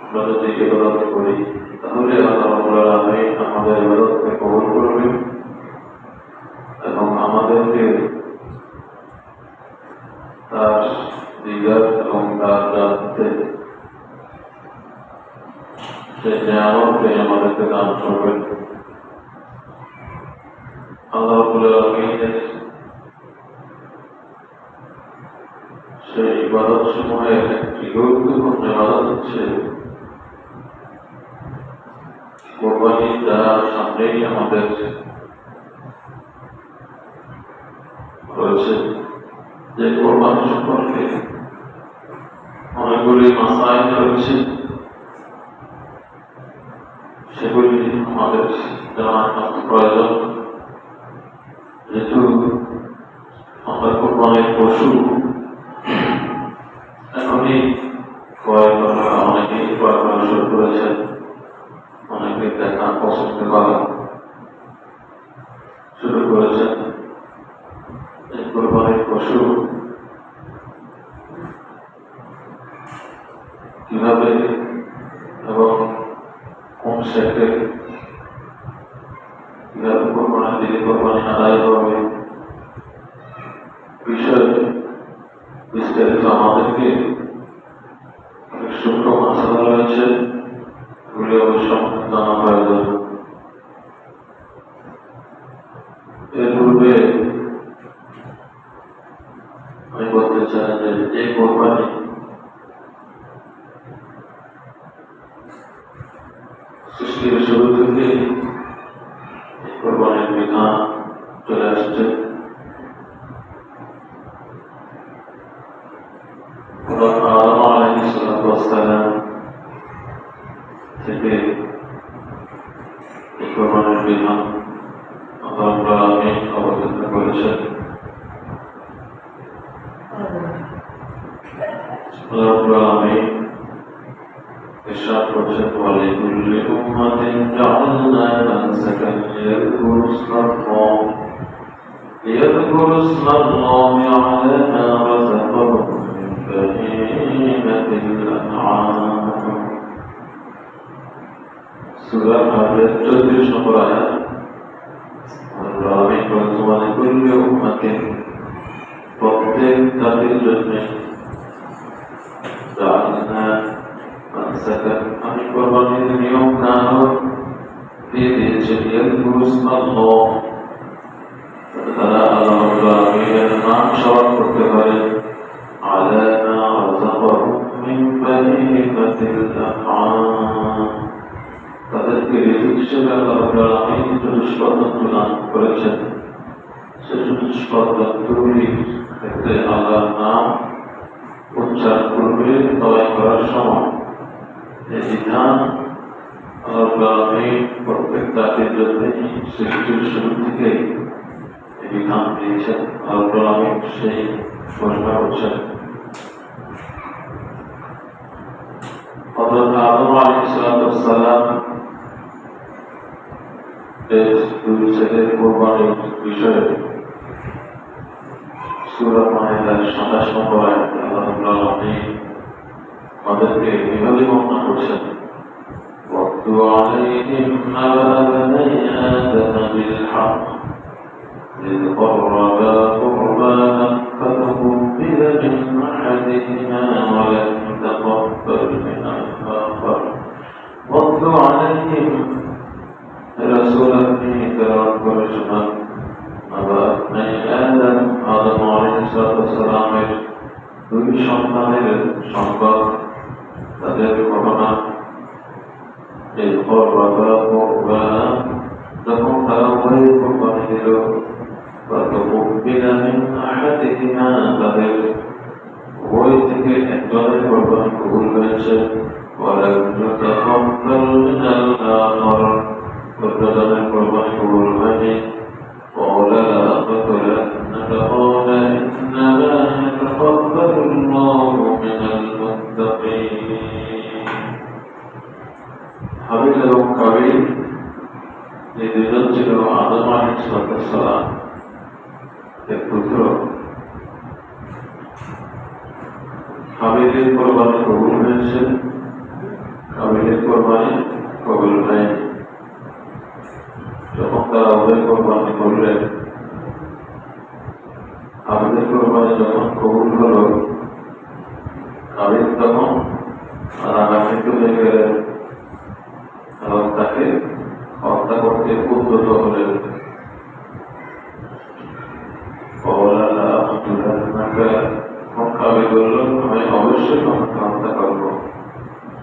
আমরা যদি ইবাদত করি তাহলে আল্লাহ রাব্বুল আলামিন আমাদের ইবাদতকে কবুল করবেন এবং আমাদেরকে তার দিদার এবং তার জান্নাতে যে নিয়ামতকে আমাদেরকে দান করবেন। আল্লাহ রাব্বুল আলামিনের সেই ইবাদত সমূহের একটি গুরুত্বপূর্ণ ইবাদত হচ্ছে কোরবানি, যা সামনেই আমাদের রয়েছে। যে কোরবানি সম্পর্কে অনেকগুলি মাসাইল রয়েছে, সেগুলি আমাদের জানা প্রয়োজন। যেহেতু আমরা কোরবানির পশু এখনই ক্রয় করা, অনেকেই ক্রয় করা শুরু করেছেন, অনেকে দেখা পছন্দ করা শুরু করেছেন। এই কোরবানির পশু কিভাবে এবং কোন সেটে কিভাবে কোরবানি দিলে কোরবানি আদায় হবে বিষয়ে বিস্তারিত আমাদেরকে অনেক সূক্ষ্ম মাসালা রয়েছে, এগুলি অবশ্য জানা প্রয়োজন। এর পূর্বে আমি বলতে চাই যে এই কোরবানি সৃষ্টির শুরু থেকে এই কোরবানির বিধান চলে আসছে। আদম আলাইহিস সালাম থেকে এই কোরবানির বিধান আল্লাহ রাব্বুল আলামিন অবতীর্ণ করেছেন। আল্লাহ রাব্বুল আলামিন ইরশাদ করেছেন, ওয়ালিকুল্লি উম্মাতিন জাআলনা মানসাকান লিয়াযকুরু ইসমাল্লাহি আলা মা রাযাকাহুম মিন বাহীমাতিল আনআম। সূরা আল-হাজর 34 নম্বর আয়াত। আল্লাহ আমিন বলেছেন, ওয়ালিকুল্লি উম্মাতিন, প্রত্যেক জাতির জন্য জাআলনা মানসাকান, আমি কোরবানির নিয়ম কানুন দিয়ে দিয়েছি, লিয়াযকুরু ইসমাল্লাহ, তারা আল্লাহ রাব্বুল আলামিনের নাম স্মরণ করতে পারে, আলা মা রাযাকাহুম মিন বাহীমাতিল আনআম, তাদেরকে রিজিক হিসেবে আল্লাহ রাব্বুল আলামিন চতুষ্পদ জন্তু দান করেছেন। সেই চতুষ্পদ জন্তুগুলির ক্ষেত্রে আল্লাহর নাম উচ্চারণ করবে জবাই করার সময়। এই বিধান আল্লাহ রাব্বুল আলামিন প্রত্যেক জাতির জন্য সৃষ্টির শুরু থেকে এই বিধান দিয়েছেন। আল্লাহ রাব্বুল আলামিন সেই ঘোষণা করছেন। হযরত আদম আলাইহিস সালাম এর দুই ছেলের কোরবানির বিষয়ে সূরা মায়েদার ২৭ নম্বর আয়াতে আল্লাহ রাব্বুল আলামিন আমাদেরকে এভাবে বর্ণনা করছেন, ওয়াতলু আলাইহিম নাবা বানি আদম বিল হক إذ قربا قربانا فتقبل من أحدهما ولم يتقبل من الآخر واتل عليهم رسول ابنه تلاوة করেছেন نبأ ابني آدم عليه السلام দুই সন্তানের সংবাদ, তাদের ঘটনা। إذ قربا قربانا, যখন তারা উভয়ে কোরবানি দিল, فتقبل من أحدهما, তাদের উভয় থেকে একজনের কোরবানি কবুল হয়েছে, ولم يتقبل من الآخر, অন্যজনের কোরবানি কবুল হয়নি। قال لأقتلنك, قال إنما يتقبل الله من المتقين। হাবিল এবং কাবিল এই দুজন ছিল আদম আলাইহিস সালাম এর পুত্র। হাবিলের কোরবানি কবুল হয়েছে, কাবিলের কোরবানি কবুল হয়নি। যখন তারা ওদের কোরবানি করলেন, কাবিলের কোরবানি যখন কবুল হলো, কাবিল তখন রাগান্বিত হয়ে গেলেন এবং তাকে হত্যা করতে উদ্যত হলেন। কাবিল বলল, আমি অবশ্যই তোমাকে হত্যা করব।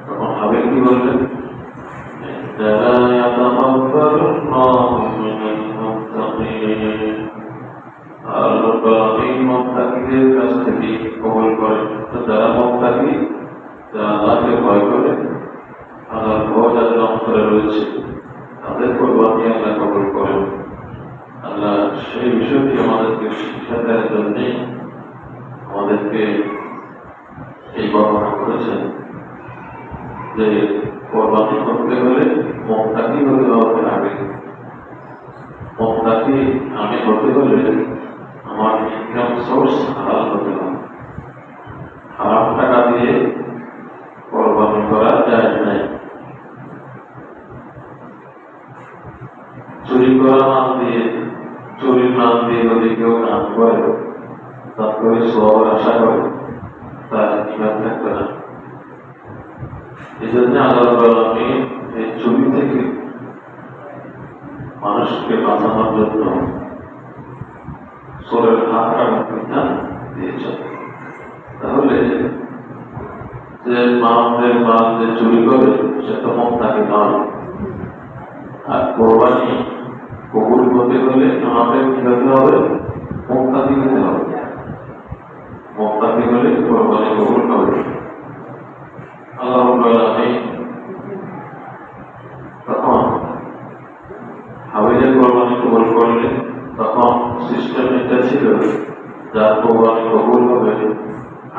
তখন হাবিল কি বললেন, মুত্তাকিদের কাছ থেকে কবুল করেন। যারা মুত্তাকি, যারা আল্লাহকে ভয় করে, আল্লাহর ভয় যাদের অন্তরে রয়েছে, তাদের কোরবানি আল্লাহ কবুল করেন। আল্লাহ সেই বিষয়টি আমাদেরকে শিক্ষা দেওয়ার জন্যে আমাদেরকে এই বর্ণনা করেছেন যে কোরবানি করতে হলে মুত্তাকি হতে হবে। আগে মুত্তাকি আমি হতে হলে আমার ইনকাম সোর্স হালাল হতে হবে। হারাম টাকা দিয়ে কোরবানি করা যায় নাই। চুরি করা নাম দিয়ে, চুরির নাম দিয়ে যদি কেউ নাম করে, তার করে সবার আশা করে, তার ইমান থাকবে না। এই জন্য আল্লাহ আমি এই চুরি থেকে মানুষকে বাঁচানোর জন্য সোরের হাত কাটার বিধান দিয়েছেন। তাহলে যে মানুষের মাল যে চুরি করে, সে তো মুত্তাকি নয়। আর কোরবানি কবুল হতে হলে আমাদের কি হতে হবে? মুত্তাকি হতে হবে। মুত্তাকি হলে কোরবানি কবুল হবে। আল্লাহ রাব্বুল আলামিন তখন হাবিলের কোরবানি কবুল করলেন। তখন সিস্টেম এটা ছিল, যার কোরবানি কবুল হবে,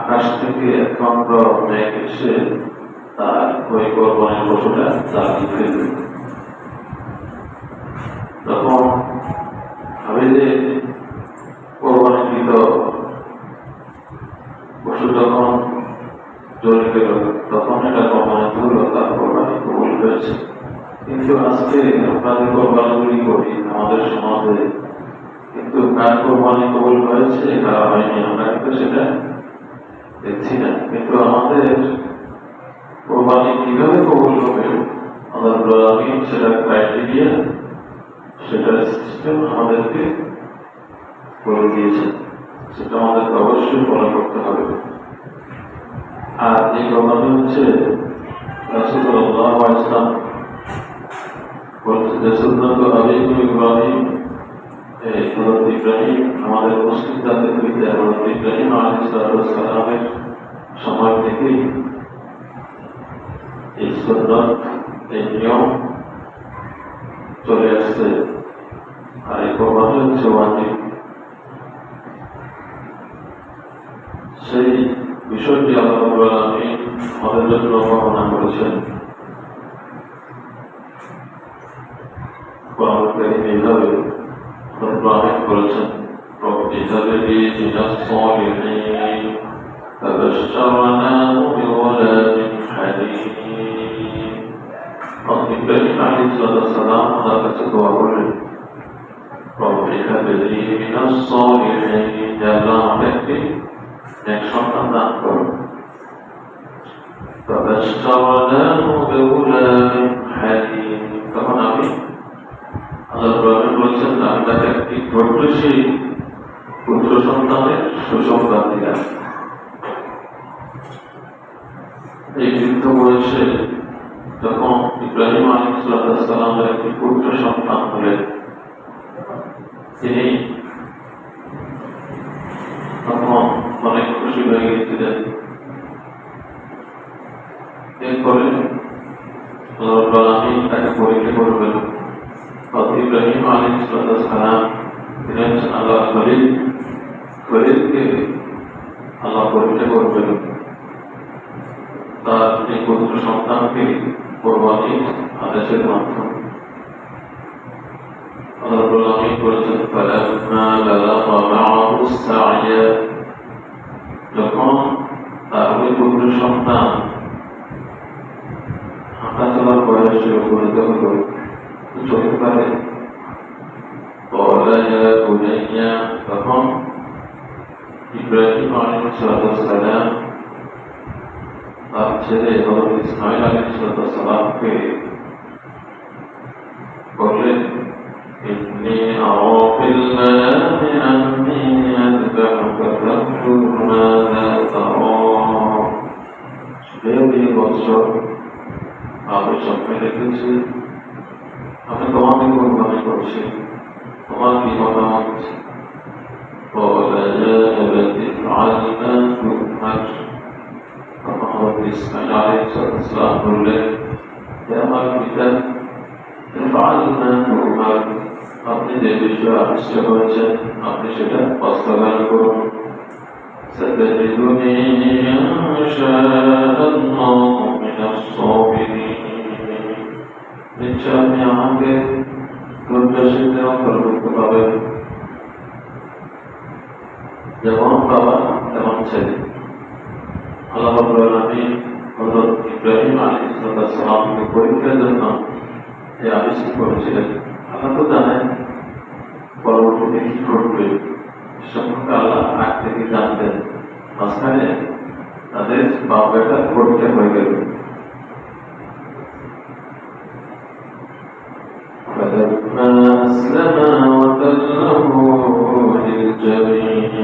আকাশ থেকে একমাত্র মেঘ এসে তার ওই কোরবানির পশুটা জ্বালিয়ে ফেলবে। তখন হাবিলের কোরবানিকৃত পশু যখন জ্বলে গেল, তখন এটা প্রমাণিত হলো তার কোরবানি কবুল হয়েছে। কিন্তু আজকে আমরা যে কোরবানিগুলি করি আমাদের সমাজে, কিন্তু কার কোরবানি কবুল হয়েছে, কারা হয়নি, আমরা কিন্তু সেটা দেখছি না। কিন্তু আমাদের কোরবানি কিভাবে কবুল হবে, আল্লাহ সেটা ক্রাইটেরিয়া, সেটার সিস্টেম আমাদেরকে বলে দিয়েছে। সেটা আমাদেরকে অবশ্যই ফলো করতে হবে। আর এই কোরবানি হচ্ছে রাসূল সাল্লাল্লাহু আলাইহি ওয়াসাল্লাম বলছে যে সুন্নাত ইব্রাহিম, হযরত ইব্রাহিম আমাদের মুসলিম জাতির পিতা হযরত ইব্রাহিম আলাইহিস সালামের সময় থেকেই এই সুন্নাত, এই নিয়ম চলে আসছে। আর এই কোরবানি হচ্ছে ওয়াজিব। সেই বিষয়টি আল্লাহ রাব্বুল আলামিন আমাদের জন্য বর্ণনা করেছেন। কোরআন কারীমে এইভাবে আল্লাহ বলেছেন, রব্বি হাবলি মিনাস সালিহিন ফাবাশশারনাহু বিগুলামিন হালিম। ইব্রাহিম আলাইহিস সালাম আল্লাহর কাছে দোয়া করলেন, রব্বি হাবলি মিনাস সালিহিন, আল্লাহ আমাকে এক সন্তান দান করো। ফাবাশশারনাহু বিগুলামিন হালিম, তখন আমি আল্লাহ বলছেন, আমি তাকে একটি ধৈর্যশীল পুত্র সন্তানের সুসংবাদ দিলাম। এই বৃদ্ধ বয়সে যখন ইব্রাহিম আলাইহিস সালামের একটি পুত্র সন্তান হলেন, তিনি তখন অনেক খুশি হয়ে গিয়েছিলেন। এরপরে আল্লাহ তাকে পরীক্ষা করবেন। ইব্রাহিম আলাইহিস সালাম তিনি হচ্ছেন আল্লাহ খলিল, খলিলকে আল্লাহ পরীক্ষা করবেন। তার এই পুত্র সন্তানকে কোরবানির আদেশের মাধ্যমে আল্লাহ রাব্বুল আলামিন বলেছেন, ফালাম্মা বালাগা মা'আহু সা'য়া, যখন তার ওই পুত্র সন্তান বয়সে উপনীত হলো চলতে পারে। তখন ইব্রাহিম আলাইহিস সালাম তার ছেলে হযরত ইসমাঈল আলাইহিস সালামকে বললেন, ইন্নী আরা ফিল মানামি আন্নী আযবাহুকা ফানজুর মাযা তারা। বৎসর আমি স্বপ্নে দেখেছি আমি তোমাকে কোরবানি করছি, তোমার কি মতামত? ইসমাঈল আলাইহিস সালাম বললেন, হে আমার পিতা, আপনি যে বিষয়ে আবিষ্ট করেছেন আপনি সেটা বাস্তবায়ন করুন। ستجدني إن شاء الله من الصابرين। নিশ্চয় আপনি আমাকে ধৈর্যশীল অন্তর্ভুক্ত পাবেন। যেমন বাবা তেমন ছেলে। আল্লাহ রাব্বুল আলামিন হযরত ইব্রাহিম আলাইহিস সালামকে পরীক্ষার জন্য যে আবিষ্কার করেছিলেন, আল্লাহ তো জানেন পরবর্তীতে কি ঘটবে, সম্পর্কে আল্লাহ আগ থেকে জানতেন। মাঝখানে তাদের বাপ বেটার পরীক্ষা হয়ে গেল। فلما أسلما وتله للجبين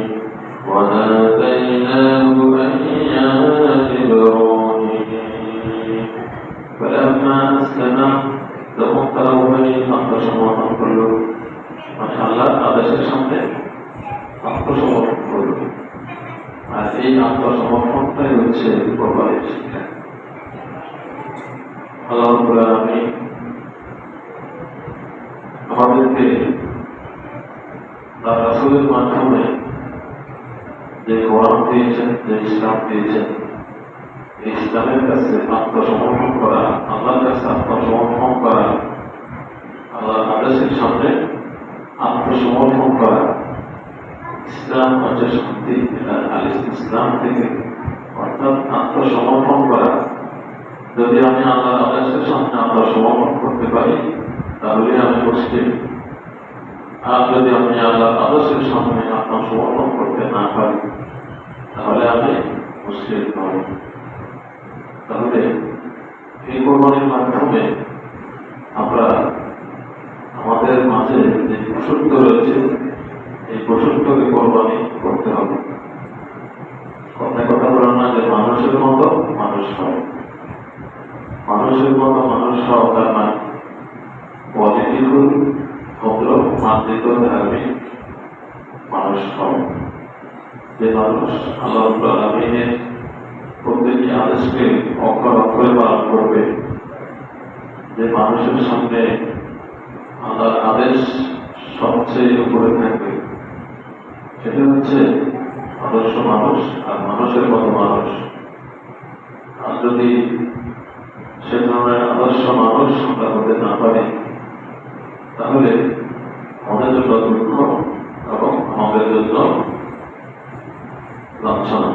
وناديناه أن يا إبراهيم। فلما أسلما তখন তারা উভয়ই আত্মসমর্পণ করল, মানে আল্লাহর আদেশের সামনে আত্মসমর্পণ করল। আর এই আত্মসমর্পণটাই হচ্ছে কোরবানির শিক্ষা। আল্লাহ রাব্বুল আলামিন আমাদেরকে তার রাসূলের মাধ্যমে যে কোরআন দিয়েছেন, যে ইসলাম দিয়েছেন, এই ইসলামের কাছে আত্মসমর্পণ করা, আল্লাহর কাছে আত্মসমর্পণ করা, আল্লাহর আদেশের সামনে আত্মসমর্পণ করা। ইসলাম হচ্ছে শান্তি, ইসলাম থেকে অর্থাৎ আত্মসমর্পণ করা। যদি আমি আল্লাহর আদেশের সামনে আত্মসমর্পণ করতে পারি তাহলে আমি মুসলিম। আর যদি আমি আল্লাহর আদেশের সামনে আত্মসমর্পণ করতে না পারি তাহলে আমি মুসলিম নই। তাহলে এই কোরবানির মাধ্যমে আমরা আমাদের মাঝে যে পশুত্ব রয়েছে এই পশুত্বকে কোরবানি করতে হবে। কথায় কথা বলেন না যে মানুষের মতো মানুষ হয়। মানুষের মতো মানুষ হওয়া তার মানে পজিটিভুল, ভদ্র, মাতৃত্ব, ধার্মিক মানুষ হয়। যে মানুষ আল্লাহ রাব্বুল আলামিনের প্রত্যেকটি আদেশকে অক্ষর অক্ষরে পালন করবে, যে মানুষের সামনে আল্লাহর আদেশ সবচেয়ে উপরে থাকবে, সেটা হচ্ছে আদর্শ মানুষ আর মানুষের মতো মানুষ। আর যদি সে ধরনের আদর্শ মানুষ আমরা হতে না পারি তাহলে আমাদের জন্য দুঃখ এবং আমাদের জন্য লাঞ্ছনা।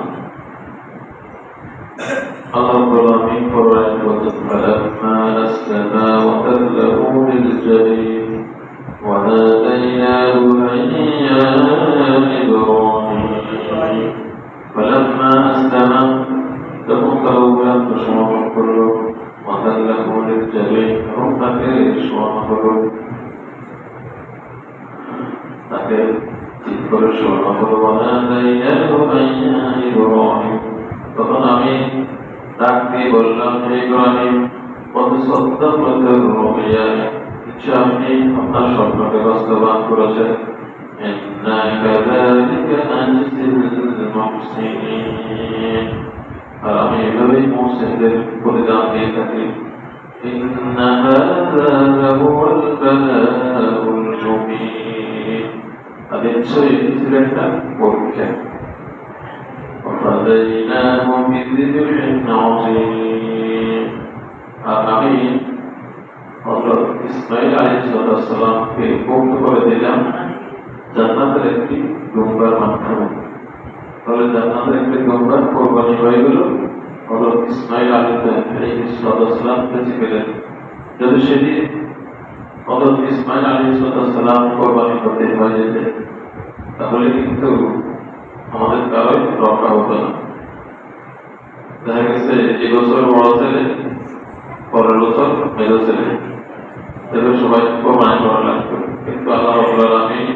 আল্লাহ রাব্বুল আলামিন কোরআনে বলেছেন, ফালাম্মা আসলামা ওয়া তাল্লাহু লিল-জাবিন ওয়া নাদাইনাহু আন ইয়া ইব্রাহিম। ফালাম্মা আসলামা তখন তারা উভয়ে আত্মসমর্পণ করল, ওয়া তাল্লাহু লিল-জাবিন এবং তাকে শোয়ানো হলো, তাকে ঠিক করে শোয়ানো হলো। ওয়া নাদাইনাহু আন ইয়া ইব্রাহিম। তখন আমি ডাক দিয়ে বললাম, হে ইব্রাহিম, নিশ্চয় আপনি আপনার স্বপ্নকে বাস্তবায়ন করেছেন। আর আমি এভাবেই মুহসিনদের প্রতিদান দিয়ে থাকি। আর নিশ্চয়ই এটি ছিল একটা পরীক্ষা। وفديناه بذبح عظيم। আর আমি হযরত ইসমাঈল আলাইহিস সালামকে মুক্ত করে দিলাম জান্নাতের একটি দুম্বার মাধ্যমে। তাহলে জান্নাতের একটি দুম্বার কোরবানি হয়ে গেল। হযরত ইসমাঈল আলাইহিস সালাম বেঁচে গেলেন, যদি সেটি হযরত ইসমাঈল আলাইহিস সালাম কোরবানি করতে হয়ে যেত, তাহলে কিন্তু আমাদের কারোই রক্ষা হতো না। দেখা গেছে এই বছর বড় ছেলে, পরের বছর মেজো ছেলে, এদের সবাই কোরবানি করা লাগতো। কিন্তু আল্লাহ রাব্বুল আলামিন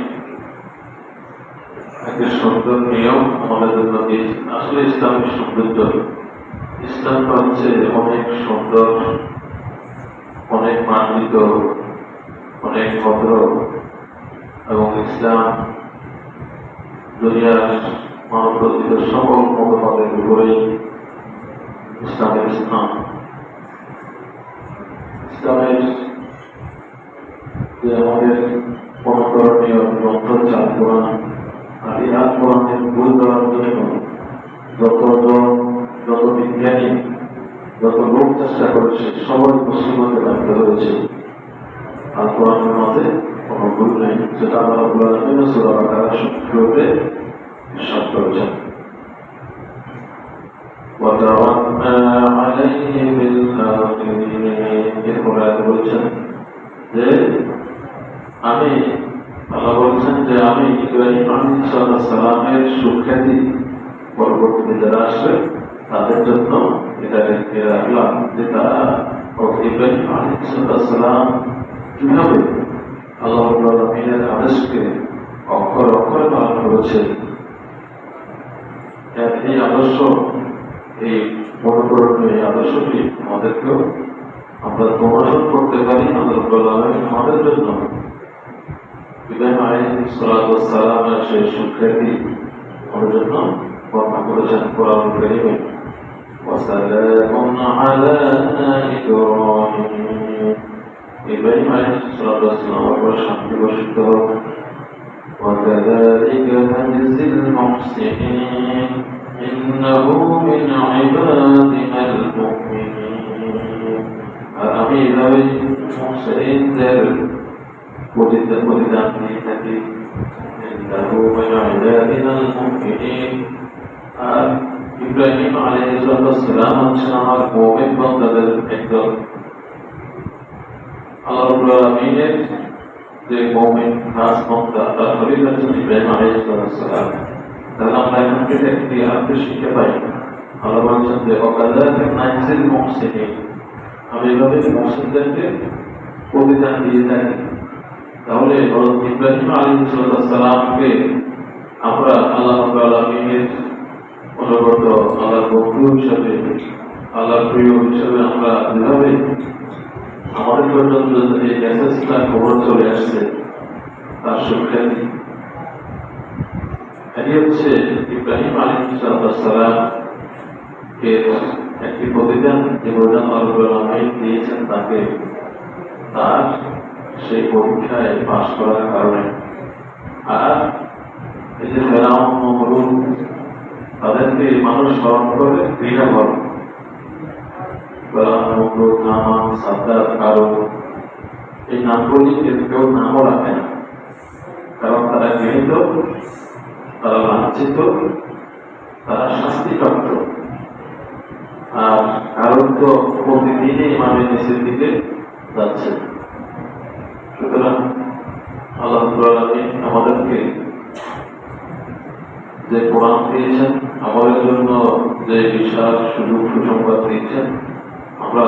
একটা সুন্দর নিয়ম আমাদের জন্য দিয়েছেন। আসলে ইসলামের সৌন্দর্য, ইসলামটা হচ্ছে অনেক সুন্দর, অনেক মানবিত, অনেক ভদ্র, এবং ইসলাম দুনিয়ার মানব রচিত সকল মতবাদের উপরেই ইসলামের স্থান। ইসলামের যে আমাদের অনুকরণীয় গ্রন্থ চাল কোরআন, আর এই আল কোরআনের ভুল দেওয়ার জন্য যত বিজ্ঞানী, যত লোক চেষ্টা করেছে, সবাই মুসলিমতে ব্যর্থ হয়েছে। আল কোরআনের মধ্যে কোনো ভুল নেই, যেটা আল্লাহ রাব্বুল আলামিন সূরা বাকারার শুরুতে ইরশাদ করেছেন। وَتَرَكْنَا عَلَيْهِ فِي الْآخِرِينَ। এরপর আয়াত বলছেন যে আল্লাহ বলছেন যে আমি ইব্রাহিম আলাইহিস সালামের সুখ্যাতি পরবর্তীতে যারা আসবে তাদের জন্য এটা রেখে রাখলাম, যে তারা ইব্রাহিম আলাইহিস সালাম কিভাবে আল্লাহ রাব্বুল আলামিনের আদেশকে অক্ষরে অক্ষরে পালন করেছে। এই আদর্শ, এই অনুকরণীয় এই আদর্শটি আমাদেরকেও আমরা অনুসরণ করতে পারি। আল্লাহ রাব্বুল আলামিন আমাদের জন্য ইব্রাহিম আলাইহিস সালামের সেই সুখ্যাতি আমাদের জন্য বর্ণনা করেছেন কোরআন কারীমে। ওয়াসালামুন আলা ইব্রাহিম, ইব্রাহিম আলাইহিস সালামের উপর শান্তি বর্ষিত হোক। وكذلك نجزي المحسنين إنه من عبادنا المؤمنين। আমি এইভাবে মুহসিনদের প্রতিদান দিয়ে থাকি। إنه من عبادنا المؤمنين। আর ইব্রাহিম আলাইহিস সালাম হচ্ছেন আমার মুমিন বান্দাদের একদল। আল্লাহ রাব্বুল আলামিনের যে মুমিন খাস বান্দা, তার খলিল হচ্ছেন ইব্রাহিম আলাইহিস সালাম। তাহলে আমরা এখান থেকে একটি আরেকটি শিক্ষা পাই। আল্লাহ বলছেন যে ওয়াকাযালিকা নাজজিল মুহসিনিন, আমি এভাবে মুহসিনদেরকে প্রতিদান দিয়ে থাকি। তাহলে ইব্রাহিম আলাইহিস সালামকে আমরা আল্লাহ রাব্বুল আলামিনের অনুগত, আল্লাহর বন্ধু হিসাবে, আল্লাহর প্রিয় হিসাবে আমরা যেভাবে আমাদের পর্যন্ত এই মেসেজটা খবর চলে আসছে, তার সুখ্যাতি, এটি হচ্ছে ইব্রাহিম আলাইহিস সালাম এর একটি প্রতিদান, যে প্রতিদান আল্লাহ রাব্বুল আলামিন দিয়েছেন তাকে তার সেই পরীক্ষায় পাশ করার কারণে। আর এই যে ফেরাউন, নমরুদ, তাদেরকে মানুষ স্মরণ করে ঘৃণা করে। ফেরাউন, নমরুদ, হামান, সাদ্দাত, কারূন, এই নামগুলি কেউ নামও রাখে না, কারণ তারা ঘৃণিত, তারা লাঞ্ছিত, তারা শাস্তিপ্রাপ্ত। আর কারণ তো প্রতিদিনই ইমামের নিচের দিকে যাচ্ছে। সুতরাং আল্লাহ রাব্বুল আলামিন আমাদেরকে যে কোরআন দিয়েছেন, আমাদের জন্য যে বিশাল সুযোগ সুসংবাদ দিয়েছেন, আমরা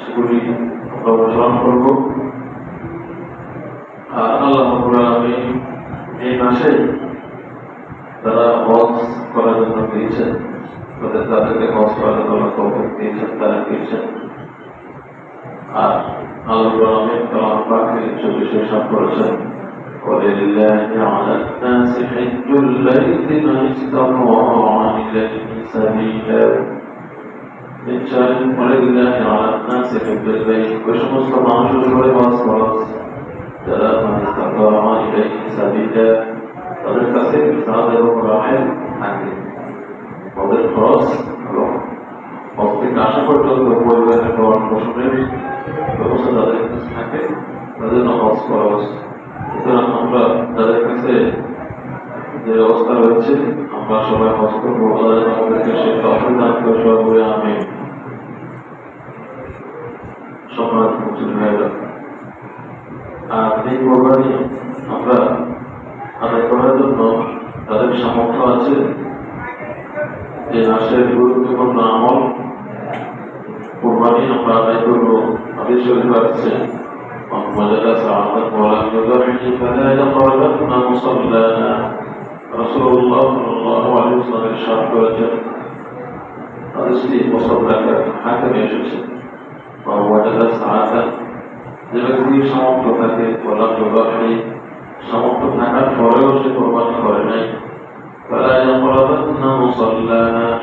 সেগুলি অনুসরণ করব। আর আল্লাহ রাব্বুল আলামিন এই মাসে যারা হজ করার জন্য দিয়েছেন, তাদেরকে হজ করার জন্য তৌফিক দিয়েছেন, তারা দিয়েছেন। আর আল্লাহ রাব্বুল আলামিন কোরআন পাকে 24 ইরশাদ করেছেন, وَلِلَّهِ عَلَى النَّاسِ حِجُّ الْبَيْتِ مَنِ اسْتَطَاعَ إِلَيْهِ سَبِيلًا। নিশ্চয় وَلِلَّهِ عَلَى النَّاسِ حِجُّ الْبَيْتِ, ওই সমস্ত মানুষের উপরে হজ ফরজ যারা مَنِ اسْتَطَاعَ إِلَيْهِ سَبِيلًا, তাদের কাছে সাদ এবং রাহেল থাকে। তাদের খরচ এবং হজ থেকে আসা পর্যন্ত পরিবারের ভরণ পোষণের ব্যবস্থা তাদের কাছে থাকে, তাদের জন্য হজ খরচ। সুতরাং আমরা তাদের কাছে যে অবস্থা রয়েছে, আমরা সবাই হজ করবো। আল্লাহ আমাদেরকে সেই তৌফিক দান করে, সবাই আমিন। সম্রাট মুসলিম হয়ে গেল। আর এই কোরবানি আমরা আদায় করার জন্য তাদের সামর্থ্য আছে। এই মাসের গুরুত্বপূর্ণ আমল কোরবানি আমরা আদায় করবো। হাদিস শরীফে আসছে রাসূলুল্লাহ সাল্লাল্লাহু আলাইহি ওয়াসাল্লাম ইরশাদ করেছেন, হাদিসটি মুসনাদ হাকিমে এসেছে, যে ব্যক্তির সামর্থ্য থাকে বলা জবাবি সামর্থ্য থাকার পরেও সে কোরবানি করে নাই,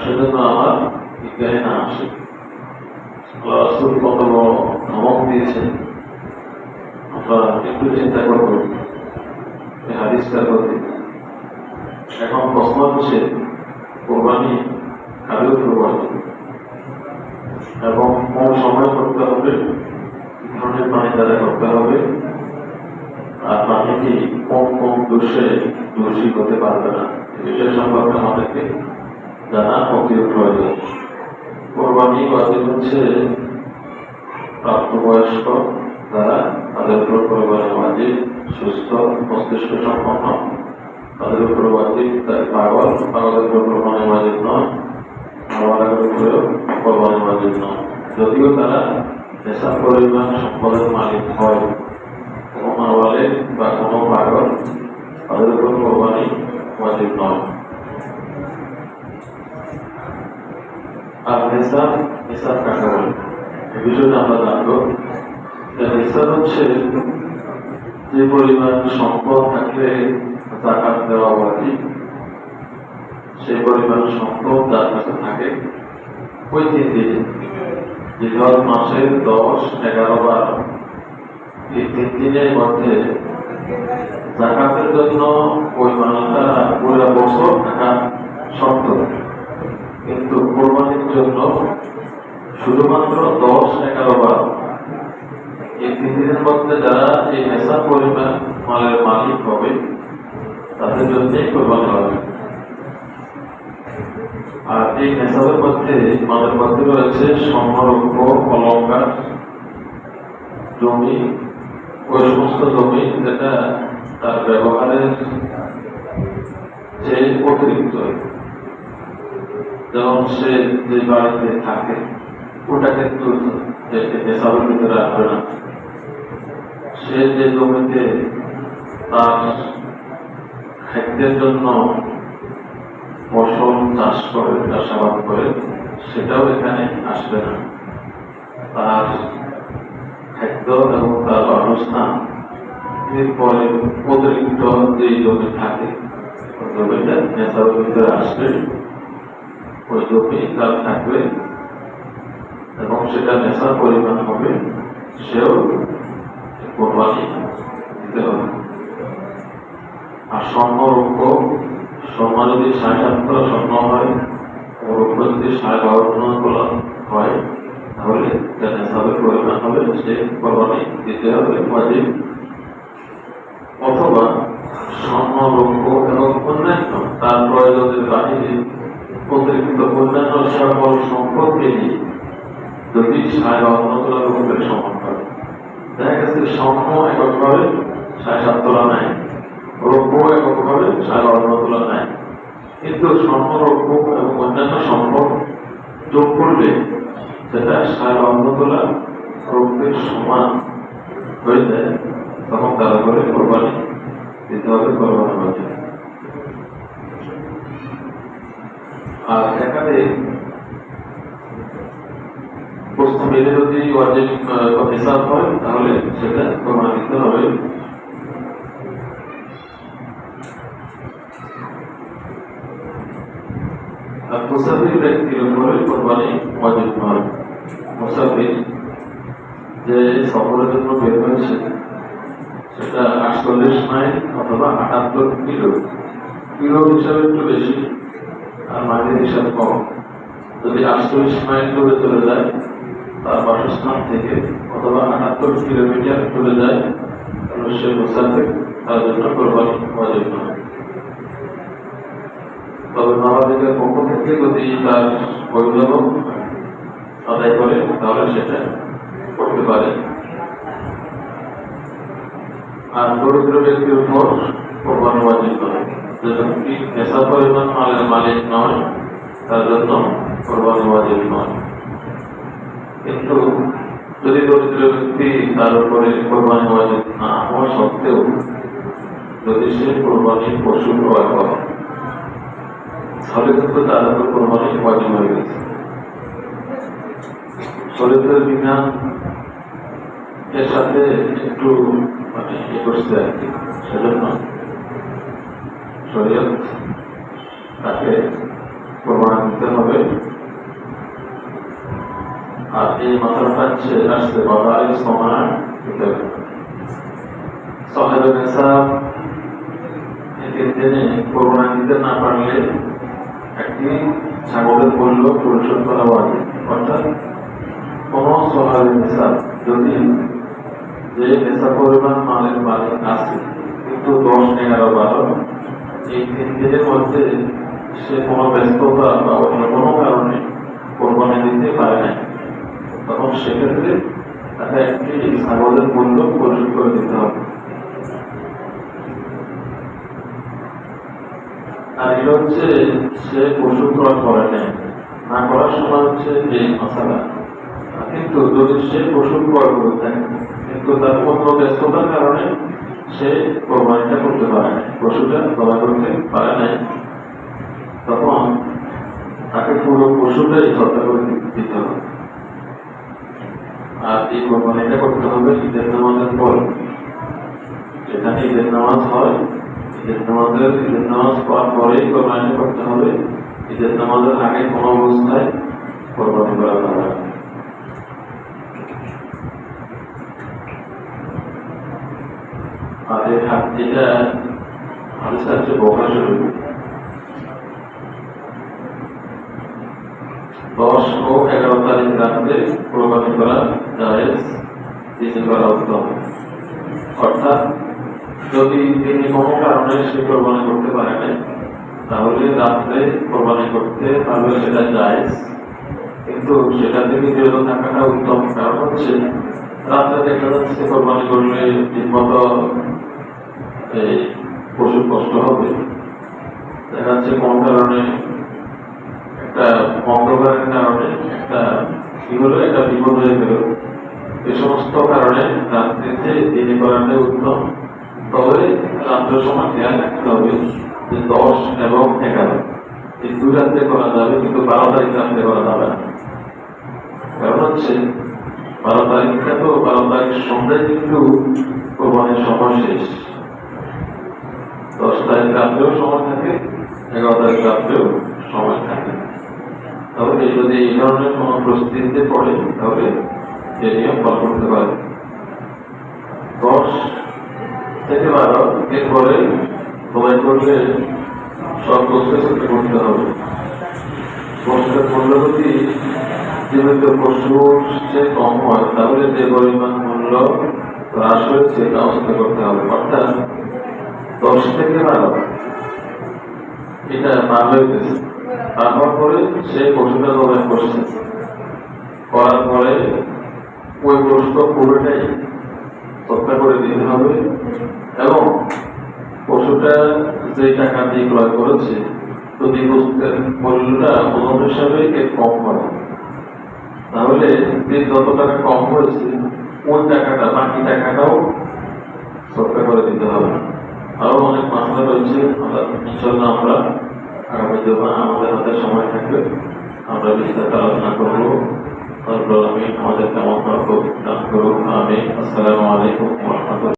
সেজন্য আমার বিজ্ঞানে না আসে। রাসূল কত বড় ধমক দিয়েছেন, আমরা একটু চিন্তা করব এই হাদিসটার প্রতি। এখন প্রশ্ন হচ্ছে, কোরবানি কাদের কোরবানি এবং কোন সময় করতে হবে, কি ধরনের পানি দ্বারা করতে হবে, আর পানিটি কোন কোন দোষে দোষী হতে পারবে না, এই বিষয় সম্পর্কে আমাদেরকে জানা অতি প্রয়োজন। কোরবানি ওয়াজিব হচ্ছে প্রাপ্তবয়স্ক যারা, তাদের উপর কোরবানি ওয়াজিব। সুস্থ মস্তিষ্ক সম্পন্ন তাদের উপর ওয়াজিব। তাই পাগলের উপর কোরবানি ওয়াজিব নয়, মাওয়ালাদের উপরেও কোরবানি ওয়াজিব নয়। যদিও তারা নেশার পরিমাণ সম্পদের মালিক হয়, কোনো মাওয়ালে বা কোনো পাগল, তাদের উপর কোরবানি ওয়াজিব নয়। আর নিসাব কাকে বলে, এই বিষয়টা আমরা জানবো। নিসাব হচ্ছে যে পরিমাণ সম্পদ থাকলে যাকাত দেওয়া ওয়াজিব, সেই পরিমাণ সম্পদ যার কাছে থাকে ওই 3 দিনে, জিলহজ মাসের 10, 11, 12 এই 3 দিনের মধ্যে যাকাতের জন্য ওই মালটা পুরো বছর থাকা শর্ত। কিন্তু কোরবানির জন্য শুধুমাত্র 10, 11, 12 এই 3 দিনের মধ্যে যারা এই নেশার পরিমাণ মালের মালিক হবে তাদের জন্যই কোরবানি হবে। আর এই নেশাবের মধ্যে মালের মধ্যে রয়েছে স্বর্ণরৌপ্য, অলংকার, জমি, ওই সমস্ত জমি যেটা তার ব্যবহারের যে অতিরিক্ত, যেমন সে যে বাড়িতে থাকে ওটা কিন্তু নেশাবের ভিতরে আসবে না। সে যে জমিতে তার খাদ্যের জন্য ফসল চাষ করে, চাষাবাদ করে, সেটাও এখানে আসবে না। তার খাদ্য এবং তার অবস্থান এরপরে অতিরিক্ত যে জমি থাকে ওই জমিটা নেশাবের ভিতরে আসবে, ওই জমি তার থাকবে এবং সেটা নেশার পরিমাণ হবে, সেও কোরবানি দিতে হবে। আর স্বর্ণরৌপ্য, স্বর্ণ যদি 7.5 স্বর্ণ হয়, রৌপ্য যদি 12.5 হয়, তাহলে নেশাবের পরিমাণ হবে, সে কোরবানি দিতে হবে ওয়াজিব। অথবা স্বর্ণ, রৌপ্য এবং অন্যান্য তার প্রয়োজনের বাহিরে অতিরিক্ত অন্যান্য সকল সম্পদকে নিয়ে যদি 52 তোলা রৌপ্যের সমান করে, দেখা গেছে স্বর্ণ এককভাবে 7.5 তোলা নাই, রৌপ্য এককভাবে 52 তোলা নাই, কিন্তু স্বর্ণ, রৌপ্য এবং অন্যান্য সম্পদ যোগ করলে সেটা 52 তোলা রৌপ্যের সমান হয়ে যায়, তখন তার উপরে কোরবানি দিতে হবে, কোরবানি ওয়াজিব। আর এখানে প্রশ্ন মেলে যদি ওয়াজিব হিসাব হয়, তাহলে সেটা কোরবানি দিতে হবে। আর মুসাফির ব্যক্তির উপরে কোরবানি ওয়াজিব নয়। মুসাফির যে সফরের জন্য বের হয়েছে, সেটা 48 মাইল অথবা 78 কিলো, কিলো হিসাবে একটু বেশি আর মাইলের হিসাব কম। যদি 48 মাইল দূরে চলে যায় তার বাসস্থান থেকে, অথবা 78 কিলোমিটার চলে যায়, তাহলে সে মুসাফির, তার জন্য কোরবানি ওয়াজিব নয়। তবে নাবালিকের পক্ষ থেকে যদি তার অভিভাবক আদায় করে, তাহলে সেটা করতে পারে, আর দরিদ্র ব্যক্তির উপর কোরবানি ওয়াজিব নয়। যে ব্যক্তি নেশা পরিমাণ মালের মালিক নয় তার জন্য কোরবানি ওয়াজিব নয়। কিন্তু যদি দরিদ্র ব্যক্তি তার উপরে কোরবানি ওয়াজিব না হওয়া সত্ত্বেও যদি সে কোরবানির পশু ক্রয় করে তাহলে কিন্তু তার উপর কোরবানি ওয়াজিব হয়ে গেছে। শরীয়তের বিধান এর সাথে একটু করছে আর কি, সেজন্য শরীয়ত তাকে কোরবানি দিতে হবে। আর এই মাথাটা আসছে বাবা সমান দিতে হবে। সাহেবের নেশাব দিনে কোরবানি দিতে না পারলে একটি ছাগলের মূল্য পরিশোধ করা হয়। অর্থাৎ কোন সাহেবের নেশাব যদি যে নেশা পরিমাণ মালের মালিক আছে কিন্তু 10, 11, 12 এই 3 দিনের মধ্যে সে কোনো ব্যস্ততা বা অন্য কোনো কারণে কোরবানি দিতে পারে না, তখন সেক্ষেত্রে তাকে একটি ছাগলের মূল্য পরিশোধ করে দিতে হবে। আর এটা হচ্ছে সে পশু ক্রয় করে নেয় না করার সময় হচ্ছে এই মশালা। কিন্তু যদি সে পশু ক্রয় করে থাকে কিন্তু তার অন্য ব্যস্ততার কারণে সে কোরবানিটা করতে পারে না, পশুটা জবাই করতে পারে নাই, তখন তাকে পুরো পশুটাই হত্যা করে দিতে হবে। আর এই কোরবানিটা করতে হবে ঈদের নামাজের পর। যেখানে ঈদের নামাজ হয়, ঈদের নামাজ পড়ার পরেই কোরবানিটা করতে হবে। ঈদের নামাজের আগে কোনো অবস্থায় কোরবানি করা যাবে না। আর এই হাতটা হাদিস আছে বুখারী শরীফে 10 ও 11 তারিখ রাতে কোরবানি করা জায়েজ, দিনে করা উত্তম। অর্থাৎ যদি তিনি কোনো কারণে সে কোরবানি করতে পারে না তাহলে রাত্রে কোরবানি করতে পারলে সেটা জায়েজ, কিন্তু সেটা থেকে বিরত থাকাটা উত্তম। কারণ হচ্ছে রাত্রে দেখা যাচ্ছে কোরবানি করলে ঠিকমতো এই পশুর কষ্ট হবে, দেখা যাচ্ছে কোন কারণে একটা অন্ধকারের কারণে একটা কি হলো, একটা বিপদ হয়ে গেল। এই সমস্ত কারণে রাত্রিতে দিনে করাটাই উত্তম। তবে রাত্রের সময় খেয়াল রাখতে হবে যে 10 এবং 11 এই 2 রাত্রে করা যাবে, কিন্তু 12 তারিখ রাত্রে করা যাবে না। কারণ হচ্ছে 12 তারিখটা তো 12 তারিখ সন্ধ্যায় কিন্তু কোরবানির সময় শেষ। 10 তারিখ রাত্রেও সময় থাকে, 11 তারিখ রাত্রেও সময় থাকে। তাহলে যদি এই ধরনের কোনো পরিস্থিতিতে পড়ে তাহলে এই নিয়ম পালন করতে পারে। 10 থেকে 12 এরপরে জবাই করলে সব প্রসেস করতে হবে। পশুর মূল্য যদি জীবিত পশুর চেয়ে কম হয় তাহলে যে পরিমাণ মূল্য হ্রাস হয়েছে তা অস্বীকার করতে হবে। অর্থাৎ 10 থেকে 12 এটা পার হয়ে গেছে, তারপর পরে সে পশুটা জবাই করছে, করার পরে ওই পশুটা পুরোটাই হত্যা করে দিতে হবে এবং পশুটা যে টাকা দিয়ে ক্রয় করেছে যদি বস্তুর মূল্যটা ওজন হিসাবে এর কম হয় তাহলে যত টাকা কম হয়েছে ওই টাকাটা বাকি টাকাটাও হত্যা করে দিতে হবে। আরো অনেক মাসলা রয়েছে, ইনশাল্লাহ আমরা আগামী আমাদের হাতে সময় থাকবে আমরা বিস্তারিত আলোচনা করবো। তারপর আমি আমাদের কেমন দান করুন। আমি আসসালামু আলাইকুম ওয়া রাহমাতুল্লাহ।